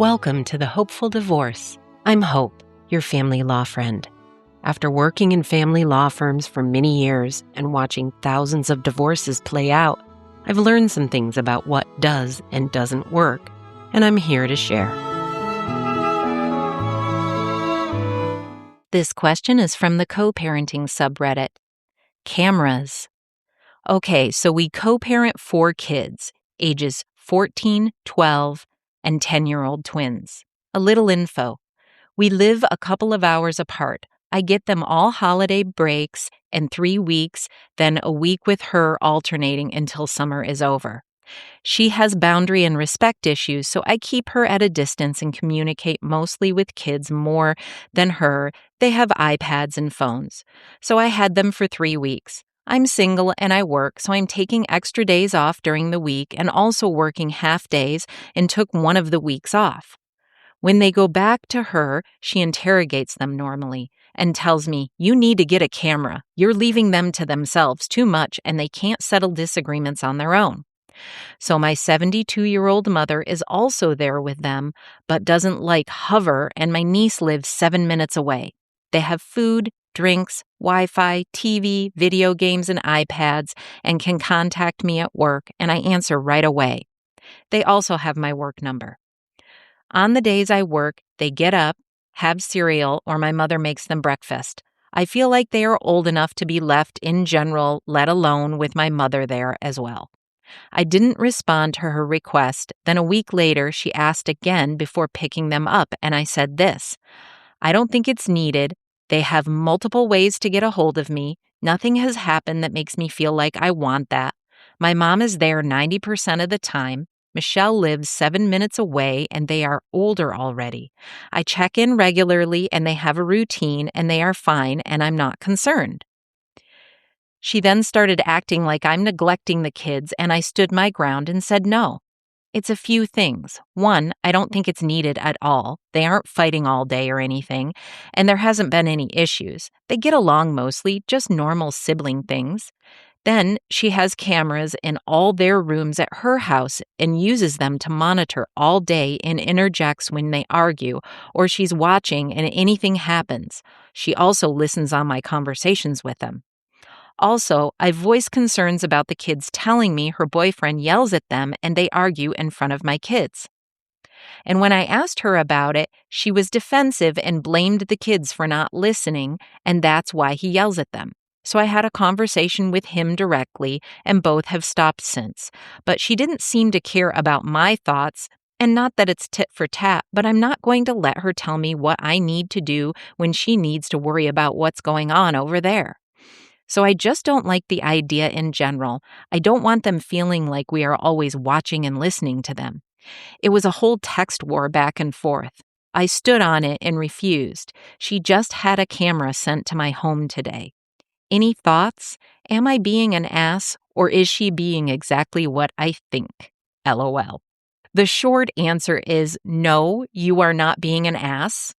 Welcome to The Hopeful Divorce. I'm Hope, your family law friend. After working in family law firms for many years and watching thousands of divorces play out, I've learned some things about what does and doesn't work, and I'm here to share. This question is from the coparenting subreddit. Cameras. Okay, so we co-parent 4 kids, ages 14, 12, and 10-year-old twins. A little info. We live a couple of hours apart. I get them all holiday breaks and 3 weeks, then a week with her alternating until summer is over. She has boundary and respect issues, so I keep her at a distance and communicate mostly with kids more than her. They have iPads and phones. So I had them for 3 weeks. I'm single and I work, so I'm taking extra days off during the week and also working half days and took one of the weeks off. When they go back to her, she interrogates them normally and tells me, "You need to get a camera. You're leaving them to themselves too much and they can't settle disagreements on their own." So my 72-year-old mother is also there with them, but doesn't like hover, and my niece lives 7 minutes away. They have food, drinks, Wi-Fi, TV, video games, and iPads, and can contact me at work, and I answer right away. They also have my work number. On the days I work, they get up, have cereal, or my mother makes them breakfast. I feel like they are old enough to be left in general, let alone with my mother there as well. I didn't respond to her request. Then a week later, she asked again before picking them up, and I said this: "I don't think it's needed. They have multiple ways to get a hold of me. Nothing has happened that makes me feel like I want that. My mom is there 90% of the time. Michelle lives 7 minutes away, and they are older already. I check in regularly, and they have a routine, and they are fine, and I'm not concerned." She then started acting like I'm neglecting the kids, and I stood my ground and said no. It's a few things. 1, I don't think it's needed at all. They aren't fighting all day or anything, and there hasn't been any issues. They get along mostly, just normal sibling things. Then she has cameras in all their rooms at her house and uses them to monitor all day and interjects when they argue or she's watching and anything happens. She also listens on my conversations with them. Also, I voice concerns about the kids telling me her boyfriend yells at them and they argue in front of my kids. And when I asked her about it, she was defensive and blamed the kids for not listening, and that's why he yells at them. So I had a conversation with him directly, and both have stopped since. But she didn't seem to care about my thoughts, and not that it's tit for tat, but I'm not going to let her tell me what I need to do when she needs to worry about what's going on over there. So I just don't like the idea in general. I don't want them feeling like we are always watching and listening to them. It was a whole text war back and forth. I stood on it and refused. She just had a camera sent to my home today. Any thoughts? Am I being an ass, or is she being exactly what I think? LOL. The short answer is no, you are not being an ass.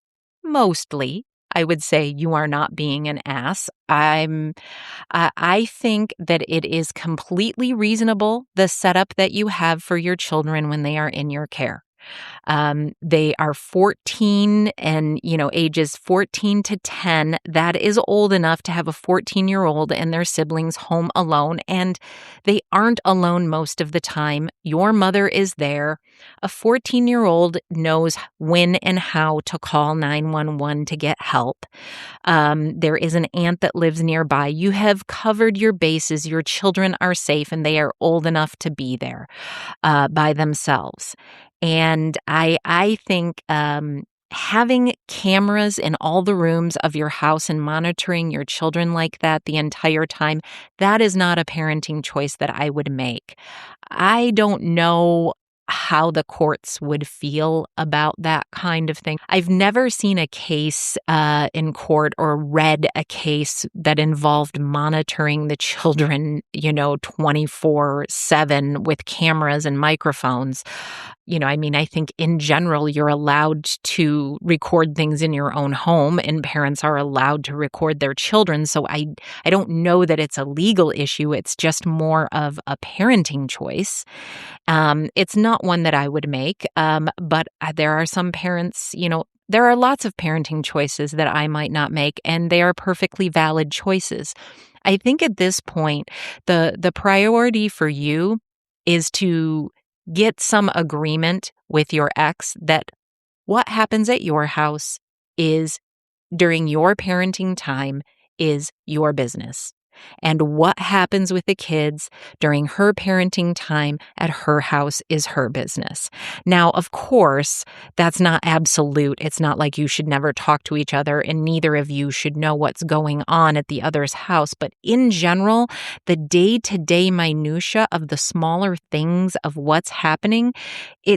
Mostly. I would say you are not being an ass. I think that it is completely reasonable, the setup that you have for your children when they are in your care. They are 14 and, ages 14 to 10. That is old enough to have a 14-year-old and their siblings home alone, and they aren't alone most of the time. Your mother is there. A 14-year-old knows when and how to call 911 to get help. There is an aunt that lives nearby. You have covered your bases. Your children are safe, and they are old enough to be there by themselves. And I think having cameras in all the rooms of your house and monitoring your children like that the entire time, that is not a parenting choice that I would make. I don't know how the courts would feel about that kind of thing. I've never seen a case in court or read a case that involved monitoring the children, 24/7 with cameras and microphones. I think in general, you're allowed to record things in your own home, and parents are allowed to record their children. So I don't know that it's a legal issue. It's just more of a parenting choice. It's not not one that I would make, but there are some parents, there are lots of parenting choices that I might not make, and they are perfectly valid choices. I think at this point, the priority for you is to get some agreement with your ex that what happens at your house is during your parenting time is your business. And what happens with the kids during her parenting time at her house is her business. Now, of course, that's not absolute. It's not like you should never talk to each other and neither of you should know what's going on at the other's house. But in general, the day-to-day minutia of the smaller things of what's happening,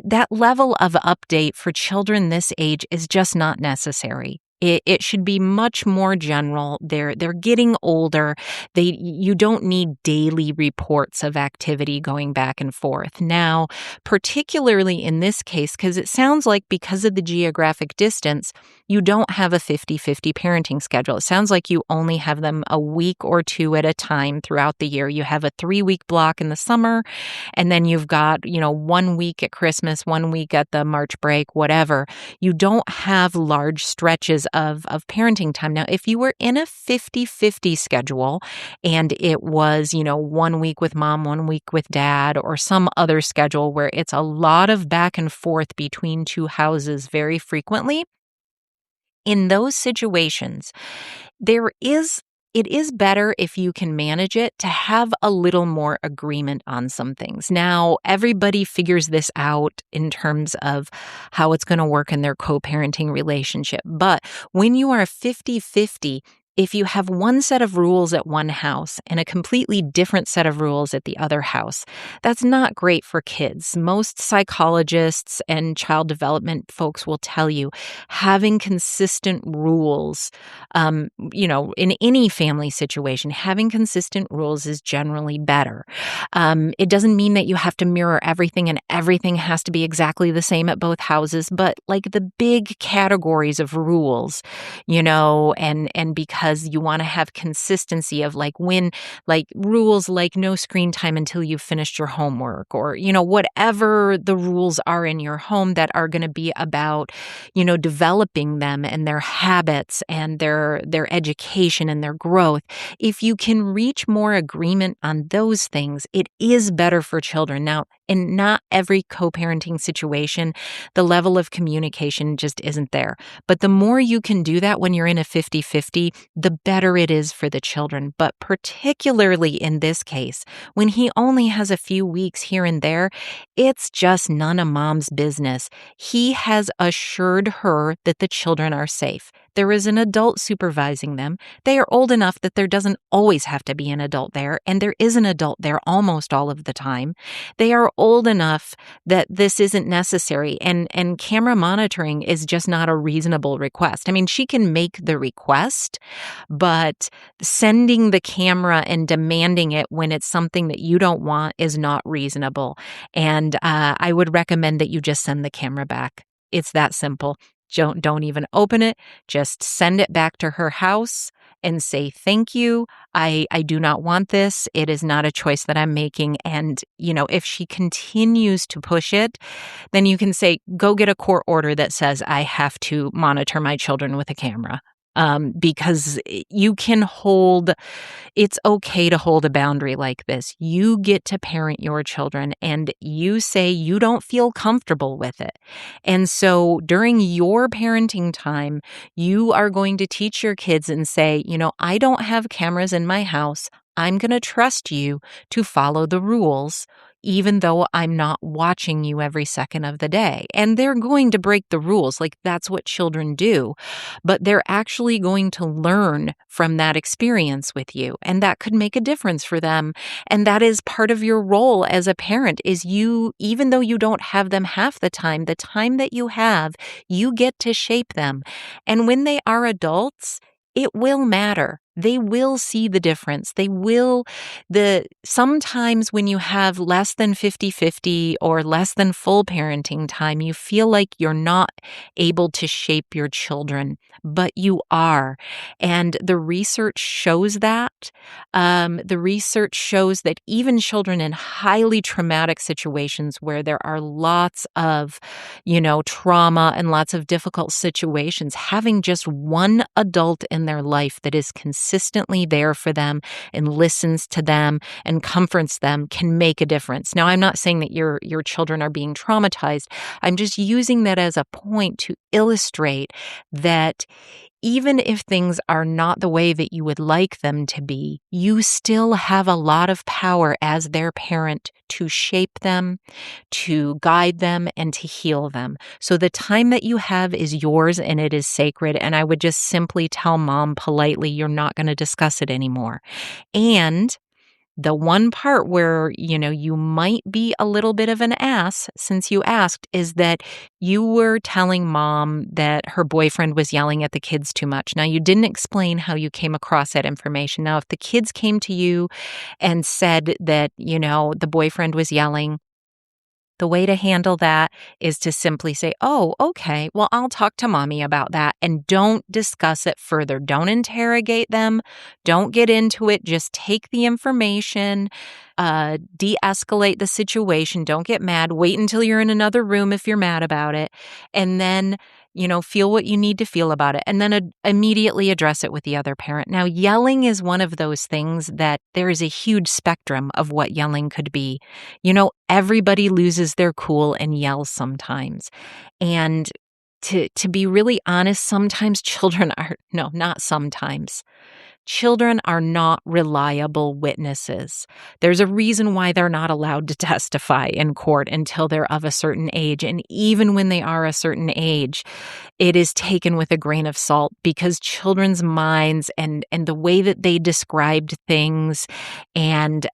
that level of update for children this age is just not necessary. It should be much more general. They're getting older. You don't need daily reports of activity going back and forth. Now, particularly in this case, because it sounds like because of the geographic distance, you don't have a 50-50 parenting schedule. It sounds like you only have them a week or two at a time throughout the year. You have a 3-week block in the summer, and then you've got, 1 week at Christmas, 1 week at the March break, whatever. You don't have large stretches of parenting time. Now, if you were in a 50-50 schedule and it was, 1 week with mom, 1 week with dad, or some other schedule where it's a lot of back and forth between two houses very frequently, in those situations, it is better if you can manage it to have a little more agreement on some things. Now, everybody figures this out in terms of how it's going to work in their co-parenting relationship. But when you are 50-50, if you have one set of rules at one house and a completely different set of rules at the other house, that's not great for kids. Most psychologists and child development folks will tell you having consistent rules, in any family situation, having consistent rules is generally better. It doesn't mean that you have to mirror everything and everything has to be exactly the same at both houses, but like the big categories of rules, and because you want to have consistency of rules like no screen time until you've finished your homework, or, whatever the rules are in your home that are going to be about, developing them and their habits and their education and their growth. If you can reach more agreement on those things, it is better for children. Now, in not every co-parenting situation, the level of communication just isn't there. But the more you can do that when you're in a 50-50, the better it is for the children. But particularly in this case, when he only has a few weeks here and there, it's just none of mom's business. He has assured her that the children are safe. There is an adult supervising them. They are old enough that there doesn't always have to be an adult there, and there is an adult there almost all of the time. They are old enough that this isn't necessary, and camera monitoring is just not a reasonable request. I mean, she can make the request, but sending the camera and demanding it when it's something that you don't want is not reasonable. And I would recommend that you just send the camera back. It's that simple. Don't even open it. Just send it back to her house and say, thank you. I do not want this. It is not a choice that I'm making. And, if she continues to push it, then you can say, go get a court order that says I have to monitor my children with a camera. Because it's okay to hold a boundary like this. You get to parent your children and you say you don't feel comfortable with it. And so during your parenting time, you are going to teach your kids and say, I don't have cameras in my house. I'm going to trust you to follow the rules, even though I'm not watching you every second of the day. And they're going to break the rules. Like, that's what children do. But they're actually going to learn from that experience with you. And that could make a difference for them. And that is part of your role as a parent is even though you don't have them half the time that you have, you get to shape them. And when they are adults, it will matter. they will see the difference. Sometimes when you have less than 50-50 or less than full parenting time, you feel like you're not able to shape your children, but you are. And the research shows that. The research shows that even children in highly traumatic situations where there are lots of, trauma and lots of difficult situations, having just one adult in their life that is consistently there for them and listens to them and comforts them can make a difference. Now, I'm not saying that your children are being traumatized. I'm just using that as a point to illustrate that even if things are not the way that you would like them to be, you still have a lot of power as their parent to shape them, to guide them, and to heal them. So the time that you have is yours and it is sacred. And I would just simply tell mom politely, you're not going to discuss it anymore. And the one part where, you might be a little bit of an ass since you asked is that you were telling mom that her boyfriend was yelling at the kids too much. Now, you didn't explain how you came across that information. Now, if the kids came to you and said that, the boyfriend was yelling, the way to handle that is to simply say, oh, okay, well, I'll talk to mommy about that, and don't discuss it further. Don't interrogate them. Don't get into it. Just take the information, de-escalate the situation. Don't get mad. Wait until you're in another room if you're mad about it. And then, feel what you need to feel about it. And then immediately address it with the other parent. Now, yelling is one of those things that there is a huge spectrum of what yelling could be. Everybody loses their cool and yells sometimes. And to be really honest, sometimes not sometimes. Children are not reliable witnesses. There's a reason why they're not allowed to testify in court until they're of a certain age. And even when they are a certain age, it is taken with a grain of salt because children's minds and the way that they described things and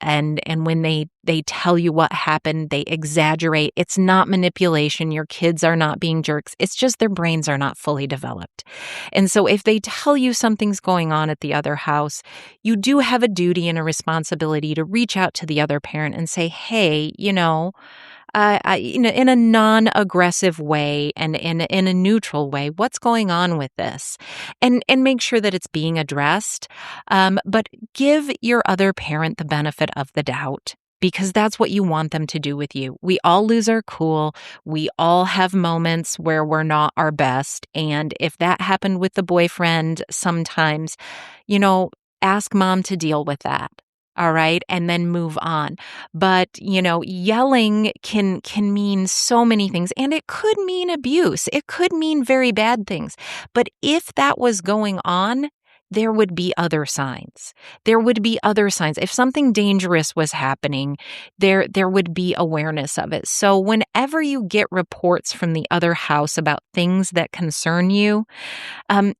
when they tell you what happened, they exaggerate. It's not manipulation. Your kids are not being jerks. It's just their brains are not fully developed. And so if they tell you something's going on at the other house, you do have a duty and a responsibility to reach out to the other parent and say, hey, in a non-aggressive way and in a neutral way, what's going on with this? And make sure that it's being addressed. But give your other parent the benefit of the doubt, because that's what you want them to do with you. We all lose our cool. We all have moments where we're not our best. And if that happened with the boyfriend sometimes, ask mom to deal with that. All right. And then move on. But, yelling can mean so many things, and it could mean abuse. It could mean very bad things. But if that was going on, there would be other signs. There would be other signs. If something dangerous was happening, there would be awareness of it. So whenever you get reports from the other house about things that concern you,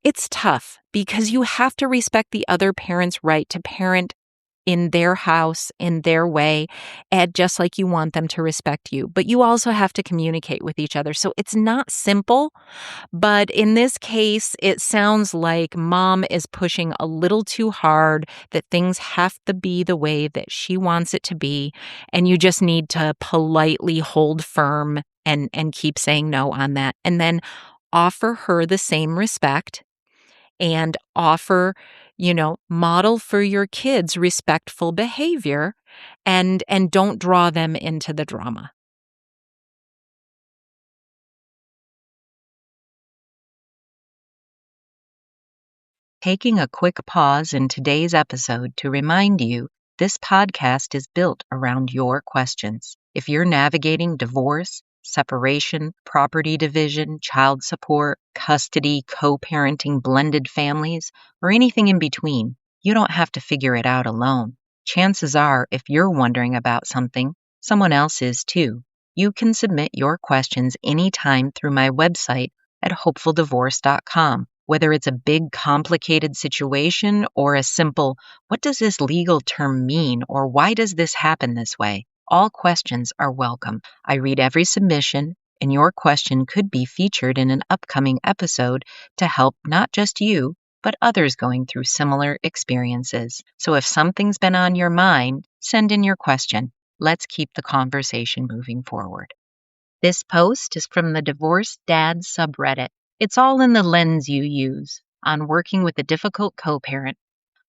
it's tough because you have to respect the other parent's right to parent in their house, in their way, and just like you want them to respect you. But you also have to communicate with each other. So it's not simple, but in this case, it sounds like mom is pushing a little too hard, that things have to be the way that she wants it to be, and you just need to politely hold firm and keep saying no on that. And then offer her the same respect and model for your kids respectful behavior and don't draw them into the drama. Taking a quick pause in today's episode to remind you this podcast is built around your questions. If you're navigating divorce, separation, property division, child support, custody, co-parenting, blended families, or anything in between, you don't have to figure it out alone. Chances are, if you're wondering about something, someone else is too. You can submit your questions anytime through my website at hopefuldivorce.com. Whether it's a big, complicated situation or a simple, what does this legal term mean, or why does this happen this way? All questions are welcome. I read every submission, and your question could be featured in an upcoming episode to help not just you, but others going through similar experiences. So if something's been on your mind, send in your question. Let's keep the conversation moving forward. This post is from the DivorcedDads subreddit. It's all in the lens you use on working with a difficult co-parent.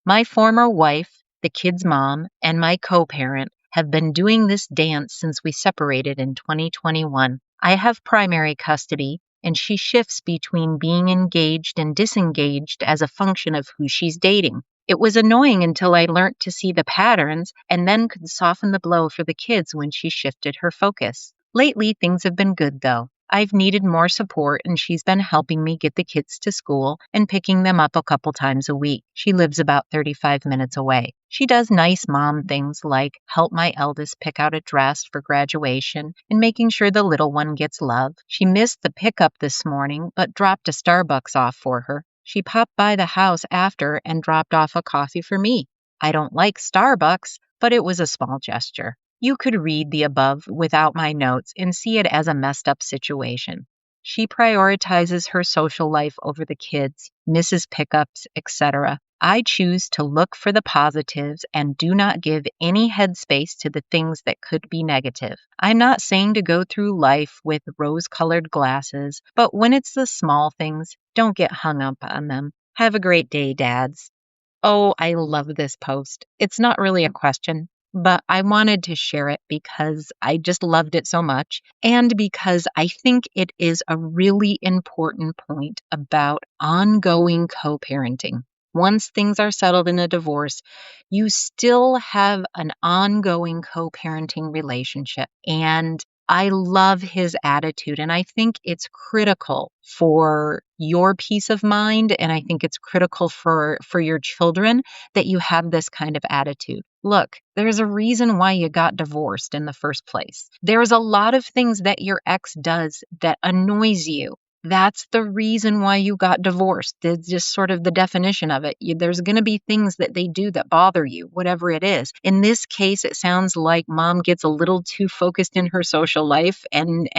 My former wife, the kid's mom, and my co-parent have been doing this dance since we separated in 2021. I have primary custody, and she shifts between being engaged and disengaged as a function of who she's dating. It was annoying until I learned to see the patterns and then could soften the blow for the kids when she shifted her focus. Lately, things have been good though. I've needed more support, and she's been helping me get the kids to school and picking them up a couple times a week. She lives about 35 minutes away. She does nice mom things like help my eldest pick out a dress for graduation and making sure the little one gets love. She missed the pickup this morning, but dropped a Starbucks off for her. She popped by the house after and dropped off a coffee for me. I don't like Starbucks, but it was a small gesture. You could read the above without my notes and see it as a messed up situation. She prioritizes her social life over the kids, misses pickups, etc. I choose to look for the positives and do not give any headspace to the things that could be negative. I'm not saying to go through life with rose-colored glasses, but when it's the small things, don't get hung up on them. Have a great day, dads. Oh, I love this post. It's not really a question, but I wanted to share it because I just loved it so much, and because I think it is a really important point about ongoing co-parenting. Once things are settled in a divorce, you still have an ongoing co-parenting relationship. And I love his attitude, and I think it's critical for your peace of mind, and I think it's critical for your children that you have this kind of attitude. Look, there's a reason why you got divorced in the first place. There's a lot of things that your ex does that annoys you. That's the reason why you got divorced. It's just sort of the definition of it. There's going to be things that they do that bother you, whatever it is. In this case, it sounds like mom gets a little too focused in her social life and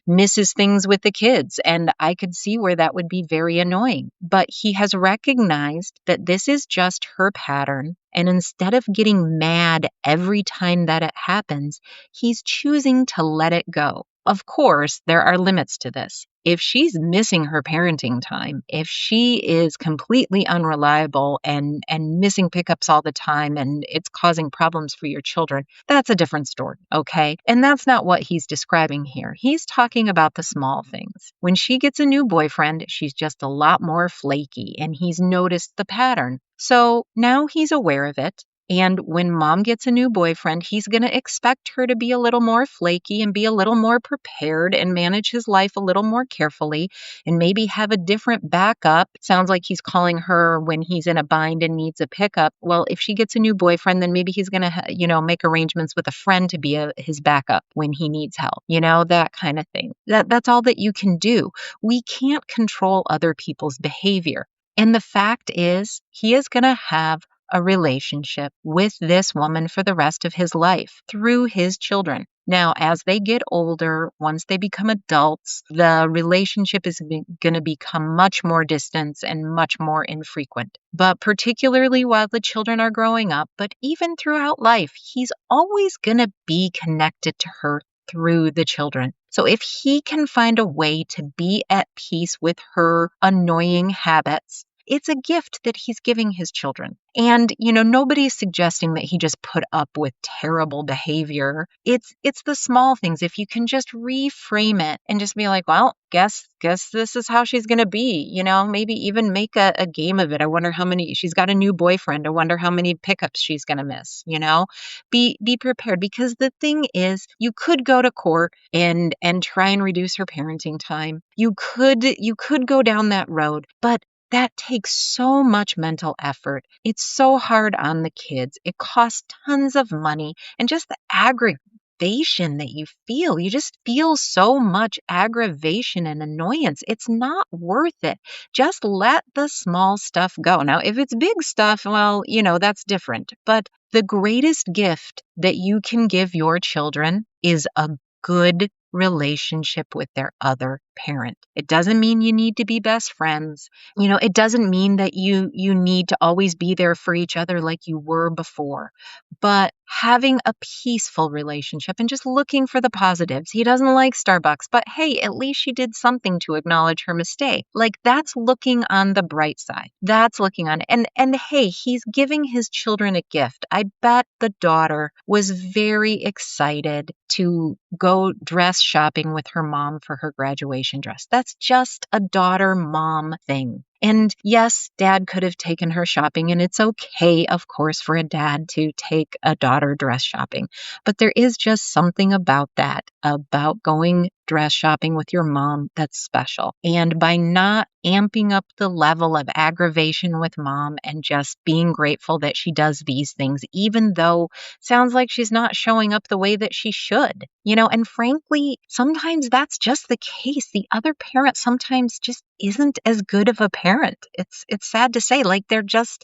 misses things with the kids. And I could see where that would be very annoying. But he has recognized that this is just her pattern. And instead of getting mad every time that it happens, he's choosing to let it go. Of course, there are limits to this. If she's missing her parenting time, if she is completely unreliable and missing pickups all the time and it's causing problems for your children, that's a different story, okay? And that's not what he's describing here. He's talking about the small things. When she gets a new boyfriend, she's just a lot more flaky, and he's noticed the pattern. So now he's aware of it. And when mom gets a new boyfriend, he's going to expect her to be a little more flaky and be a little more prepared and manage his life a little more carefully and maybe have a different backup. Sounds like he's calling her when he's in a bind and needs a pickup. Well, if she gets a new boyfriend, then maybe he's going to, make arrangements with a friend to be his backup when he needs help, that kind of thing. That's all that you can do. We can't control other people's behavior. And the fact is, he is going to have a relationship with this woman for the rest of his life through his children. Now, as they get older, once they become adults, the relationship is going to become much more distant and much more infrequent. But particularly while the children are growing up, but even throughout life, he's always going to be connected to her through the children. So if he can find a way to be at peace with her annoying habits, it's a gift that he's giving his children. And, nobody's suggesting that he just put up with terrible behavior. It's the small things. If you can just reframe it and just be like, well, guess this is how she's going to be, maybe even make a game of it. I wonder how many, she's got a new boyfriend. I wonder how many pickups she's going to miss, be prepared, because the thing is, you could go to court and try and reduce her parenting time. You could go down that road, but that takes so much mental effort. It's so hard on the kids. It costs tons of money, and just the aggravation that you just feel so much aggravation and annoyance. It's not worth it. Just let the small stuff go. Now, if it's big stuff, well, that's different. But the greatest gift that you can give your children is a good relationship with their other parent. It doesn't mean you need to be best friends. It doesn't mean that you need to always be there for each other like you were before. But having a peaceful relationship and just looking for the positives. He doesn't like Starbucks, but hey, at least she did something to acknowledge her mistake. Like, that's looking on the bright side. That's looking on it. And hey, he's giving his children a gift. I bet the daughter was very excited to go dress shopping with her mom for her graduation dress. That's just a daughter-mom thing. And yes, dad could have taken her shopping, and it's okay, of course, for a dad to take a daughter dress shopping. But there is just something about that, about going dress shopping with your mom, that's special. And by not amping up the level of aggravation with mom and just being grateful that she does these things, even though sounds like she's not showing up the way that she should, and frankly, sometimes that's just the case. The other parent sometimes just isn't as good of a parent. It's sad to say, like,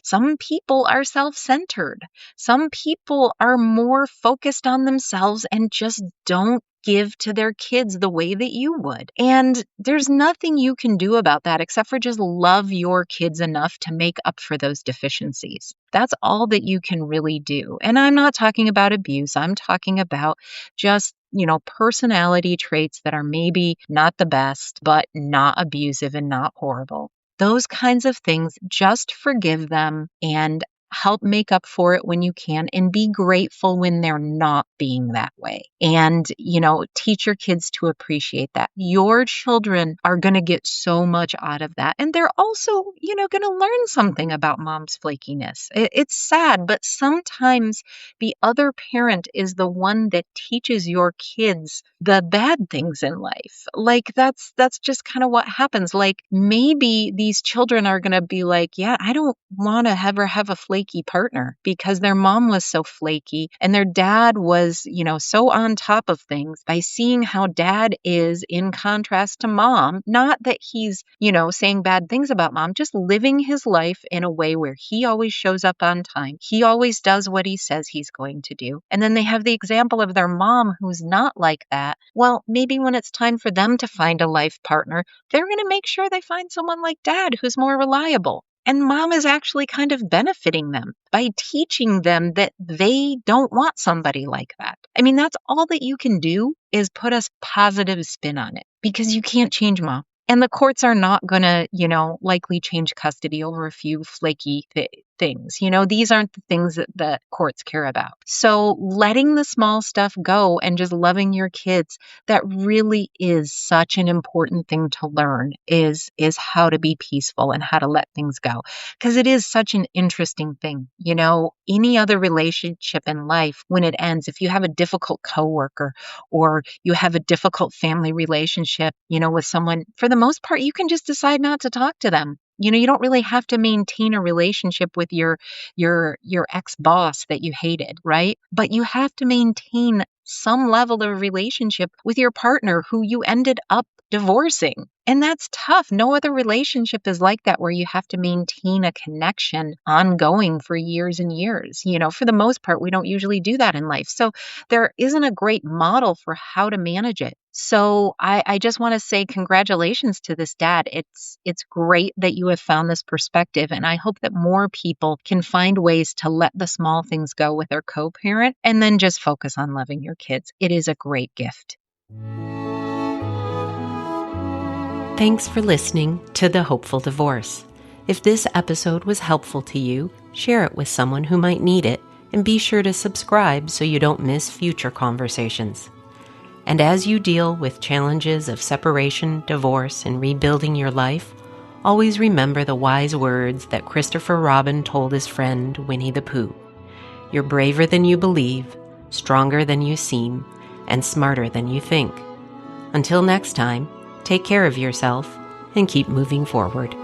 some people are self-centered. Some people are more focused on themselves and just don't give to their kids the way that you would. And there's nothing you can do about that except for just love your kids enough to make up for those deficiencies. That's all that you can really do. And I'm not talking about abuse. I'm talking about just, personality traits that are maybe not the best, but not abusive and not horrible. Those kinds of things, just forgive them and help make up for it when you can, and be grateful when they're not being that way. And, teach your kids to appreciate that. Your children are going to get so much out of that. And they're also, going to learn something about mom's flakiness. It's sad, but sometimes the other parent is the one that teaches your kids the bad things in life. Like, that's just kind of what happens. Like, maybe these children are going to be like, yeah, I don't want to ever have a flaky partner because their mom was so flaky and their dad was, so on top of things. By seeing how dad is in contrast to mom, not that he's, saying bad things about mom, just living his life in a way where he always shows up on time. He always does what he says he's going to do. And then they have the example of their mom who's not like that. Well, maybe when it's time for them to find a life partner, they're going to make sure they find someone like dad who's more reliable. And mom is actually kind of benefiting them by teaching them that they don't want somebody like that. I mean, that's all that you can do, is put a positive spin on it, because you can't change mom. And the courts are not going to, likely change custody over a few flaky things. These aren't the things that the courts care about. So letting the small stuff go and just loving your kids, that really is such an important thing to learn, is how to be peaceful and how to let things go. Because it is such an interesting thing. Any other relationship in life, when it ends, if you have a difficult coworker or you have a difficult family relationship, with someone, for the most part, you can just decide not to talk to them. You don't really have to maintain a relationship with your ex-boss that you hated, right? But you have to maintain some level of relationship with your partner who you ended up divorcing. And that's tough. No other relationship is like that, where you have to maintain a connection ongoing for years and years. For the most part, we don't usually do that in life. So there isn't a great model for how to manage it. So I just want to say congratulations to this dad. It's great that you have found this perspective, and I hope that more people can find ways to let the small things go with their co-parent and then just focus on loving your kids. It is a great gift. Thanks for listening to The Hopeful Divorce. If this episode was helpful to you, share it with someone who might need it, and be sure to subscribe so you don't miss future conversations. And as you deal with challenges of separation, divorce, and rebuilding your life, always remember the wise words that Christopher Robin told his friend Winnie the Pooh. You're braver than you believe, stronger than you seem, and smarter than you think. Until next time, take care of yourself and keep moving forward.